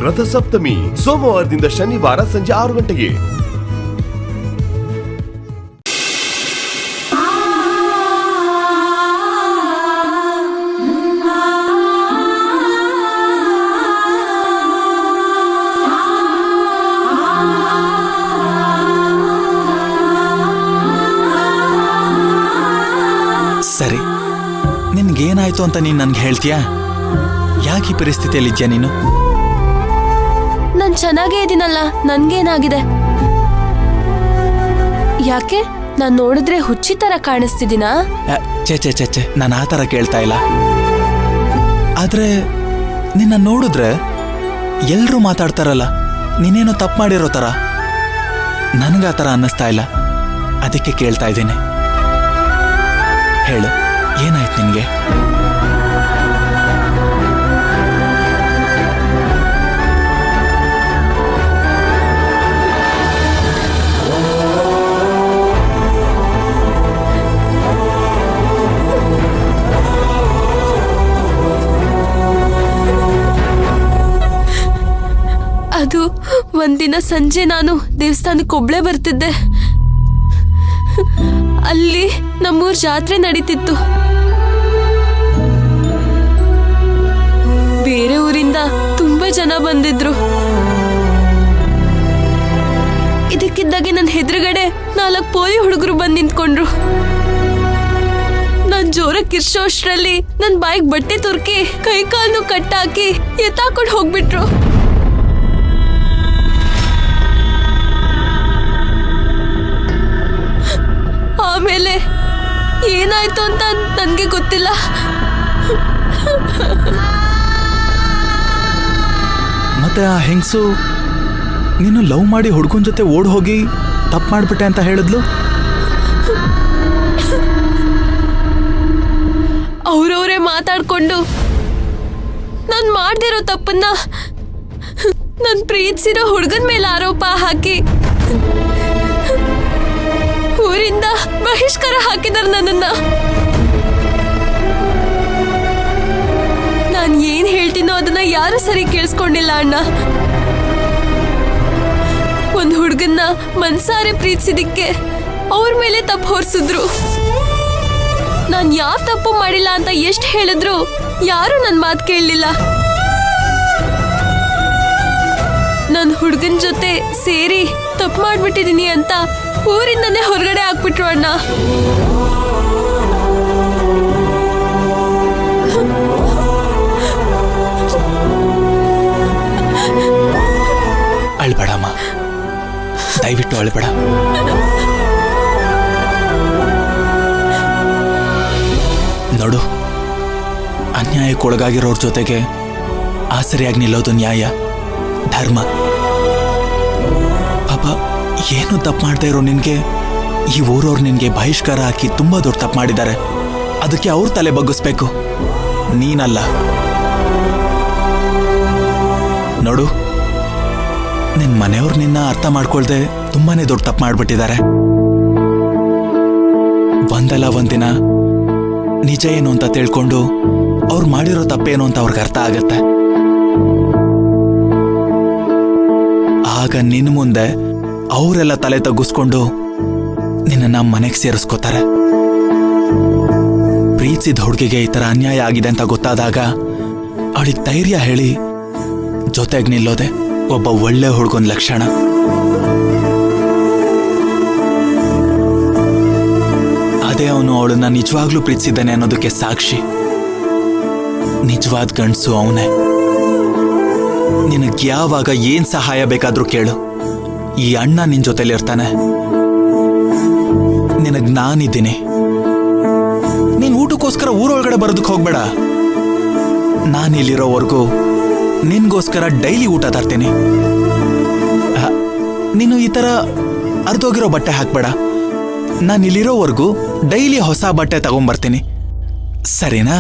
ರಥಸಪ್ತಮಿ ಸೋಮವಾರದಿಂದ ಶನಿವಾರ ಸಂಜೆ 6 ಗಂಟೆಗೆ. ಸರಿ, ನಿನ್ಗೇನಾಯ್ತು ಅಂತ ನೀನ್ ನನ್ಗೆ ಹೇಳ್ತೀಯಾ? ಯಾಕೆ ಈ ಪರಿಸ್ಥಿತಿಯಲ್ಲಿದ್ಯಾ ನೀನು? ನಾನ್ ಚೆನ್ನಾಗೇ ಇದೀನಲ್ಲ, ನನ್ಗೇನಾಗಿದೆ? ಯಾಕೆ ನಾನ್ ನೋಡಿದ್ರೆ ಹುಚ್ಚಿ ತರ ಕಾಣಿಸ್ತಿದ್ದೀನಾ? ಚೆ ನಾನು ಆ ತರ ಕೇಳ್ತಾ ಇಲ್ಲ. ಆದ್ರೆ ನಿನ್ನ ನೋಡಿದ್ರೆ ಎಲ್ರೂ ಮಾತಾಡ್ತಾರಲ್ಲ, ನೀನೇನೋ ತಪ್ಪು ಮಾಡಿರೋ ತರ. ನನ್ಗ ಆ ತರ ಅನ್ನಿಸ್ತಾ ಇಲ್ಲ, ಅದಕ್ಕೆ ಕೇಳ್ತಾ ಇದ್ದೀನಿ. ಹೇಳು, ಏನಾಯ್ತು ನಿನ್ಗೆ? ಅದು ಒಂದಿನ ಸಂಜೆ ನಾನು ದೇವಸ್ಥಾನಕ್ಕೆ ಒಬ್ಳೆ ಬರ್ತಿದ್ದೆ. ಅಲ್ಲಿ ನಮ್ಮೂರ್ ಜಾತ್ರೆ ನಡೀತಿತ್ತು. ಬೇರೆ ಊರಿಂದ ತುಂಬಾ ಜನ ಬಂದಿದ್ರು. ಇದಕ್ಕಿದ್ದಾಗೆ ನನ್ನ ಎದುರುಗಡೆ 4 ಪೋಲಿ ಹುಡುಗರು ಬಂದು ನಿಂತ್ಕೊಂಡ್ರು. ನಾನ್ ಜೋರಾಗಿ ಕಿರ್ಚೋ ಅಷ್ಟ್ರಲ್ಲಿ ನನ್ ಬಾಯಿಗೆ ಬಟ್ಟೆ ತುರ್ಕಿ ಕೈ ಕಾಲು ಕಟ್ಟಾಕಿ ಎತ್ತಾಕೊಂಡು ಹೋಗ್ಬಿಟ್ರು. ಆಮೇಲೆ ಏನಾಯ್ತು ಅಂತ ನನ್ಗೆ ಗೊತ್ತಿಲ್ಲ. ಮತ್ತೆ ಆ ಹೆಂಗಸು ನೀನು ಲವ್ ಮಾಡಿ ಹುಡ್ಗನ್ ಜೊತೆ ಓಡ್ ಹೋಗಿ ತಪ್ಪು ಮಾಡ್ಬಿಟ್ಟೆ ಅಂತ ಹೇಳಿದ್ಲು. ಅವ್ರವ್ರೇ ಮಾತಾಡ್ಕೊಂಡು ನಾನ್ ಮಾಡ್ದಿರೋ ತಪ್ಪನ್ನ ನನ್ ಪ್ರೀತಿಸಿರೋ ಹುಡ್ಗನ್ ಮೇಲೆ ಆರೋಪ ಹಾಕಿ ಊರಿಂದ ಬಹಿಷ್ಕಾರ ಹಾಕಿದಾರೆ ನನ್ನನ್ನ. ನಾನ್ ಏನ್ ಹೇಳ್ತೀನೋ ಅದನ್ನ ಯಾರು ಸರಿ ಕೇಳಿಸ್ಕೊಂಡಿಲ್ಲ ಅಣ್ಣ. ಒಂದ್ ಹುಡ್ಗನ್ನ ಮನ್ಸಾರೆ ಪ್ರೀತಿಸಿದಿಕ್ಕೆ ಅವ್ರ ಮೇಲೆ ತಪ್ಪು ಹೊರಿಸಿದ್ರು. ನಾನ್ ಯಾವ ತಪ್ಪು ಮಾಡಿಲ್ಲ ಅಂತ ಎಷ್ಟ್ ಹೇಳಿದ್ರು ಯಾರು ನನ್ ಮಾತು ಕೇಳಲಿಲ್ಲ. ನನ್ ಹುಡ್ಗನ್ ಜೊತೆ ಸೇರಿ ತಪ್ಪು ಮಾಡ್ಬಿಟ್ಟಿದೀನಿ ಅಂತ ಊರಿಂದನೇ ಹೊರಗಡೆ ಹಾಕ್ಬಿಟ್ರು ಅಣ್ಣ. ಅಳ್ಬೇಡಮ್ಮ, ದಯವಿಟ್ಟು ಅಳ್ಬೇಡ. ನೋಡು, ಅನ್ಯಾಯಕ್ಕೊಳಗಾಗಿರೋರ್ ಜೊತೆಗೆ ಆಸರಿಯಾಗಿ ನಿಲ್ಲೋದು ನ್ಯಾಯ, ಧರ್ಮ. ಪಾಪ ಏನು ತಪ್ಪು ಮಾಡ್ತಾ ಇರೋ ನಿನ್ಗೆ ಈ ಊರವ್ರು ನಿನ್ಗೆ ಬಹಿಷ್ಕಾರ ಹಾಕಿ ತುಂಬಾ ದೊಡ್ಡ ತಪ್ಪು ಮಾಡಿದ್ದಾರೆ. ಅದಕ್ಕೆ ಅವ್ರ ತಲೆ ಬಗ್ಗಿಸ್ಬೇಕು, ನೀನಲ್ಲ. ನೋಡು, ನಿನ್ ಮನೆಯವ್ರು ನಿನ್ನ ಅರ್ಥ ಮಾಡ್ಕೊಳ್ದೆ ತುಂಬಾನೇ ದೊಡ್ಡ ತಪ್ಪು ಮಾಡ್ಬಿಟ್ಟಿದ್ದಾರೆ. ಒಂದಲ್ಲ ಒಂದಿನ ನಿಜ ಏನು ಅಂತ ತಿಳ್ಕೊಂಡು ಅವ್ರು ಮಾಡಿರೋ ತಪ್ಪೇನು ಅಂತ ಅವ್ರಿಗೆ ಅರ್ಥ ಆಗತ್ತೆ. ಆಗ ನಿನ್ನ ಮುಂದೆ ಅವರೆಲ್ಲ ತಲೆ ತಗ್ಗಿಸ್ಕೊಂಡು ನಿನ್ನ ಮನೆಗೆ ಸೇರಿಸ್ಕೋತಾರೆ. ಪ್ರೀತಿಸಿದ ಹುಡುಗಿಗೆ ಈ ತರ ಅನ್ಯಾಯ ಆಗಿದೆ ಅಂತ ಗೊತ್ತಾದಾಗ ಅವಳಿಗೆ ಧೈರ್ಯ ಹೇಳಿ ಜೊತೆಗೆ ನಿಲ್ಲೋದೆ ಒಬ್ಬ ಒಳ್ಳೆ ಹುಡುಗನ ಲಕ್ಷಣ. ಅದೇ ಅವನು ಅವಳನ್ನ ನಿಜವಾಗ್ಲೂ ಪ್ರೀತಿಸಿದ್ದಾನೆ ಅನ್ನೋದಕ್ಕೆ ಸಾಕ್ಷಿ. ನಿಜವಾದ ಗಂಡಸು ಅವನೇ. ನಿನಗೆ ಯಾವಾಗ ಏನ್ ಸಹಾಯ ಬೇಕಾದ್ರೂ ಕೇಳು, ಈ ಅಣ್ಣ ನಿನ್ ಜೊತೆಲಿರ್ತಾನೆ. ನಿನಗ್ ನಾನಿದ್ದೀನಿ. ನೀನ್ ಊಟಕ್ಕೋಸ್ಕರ ಊರೊಳಗಡೆ ಬರೋದಕ್ಕೆ ಹೋಗ್ಬೇಡ. ನಾನಿಲ್ಲಿರೋವರೆಗೂ ನಿನ್ಗೋಸ್ಕರ ಡೈಲಿ ಊಟ ತರ್ತೀನಿ. ನೀನು ಈ ತರ ಅರ್ಧೋಗಿರೋ ಬಟ್ಟೆ ಹಾಕ್ಬೇಡ. ನಾನಿಲ್ಲಿರೋವರೆಗೂ ಡೈಲಿ ಹೊಸ ಬಟ್ಟೆ ತಗೊಂಡ್ಬರ್ತೀನಿ, ಸರಿನಾ?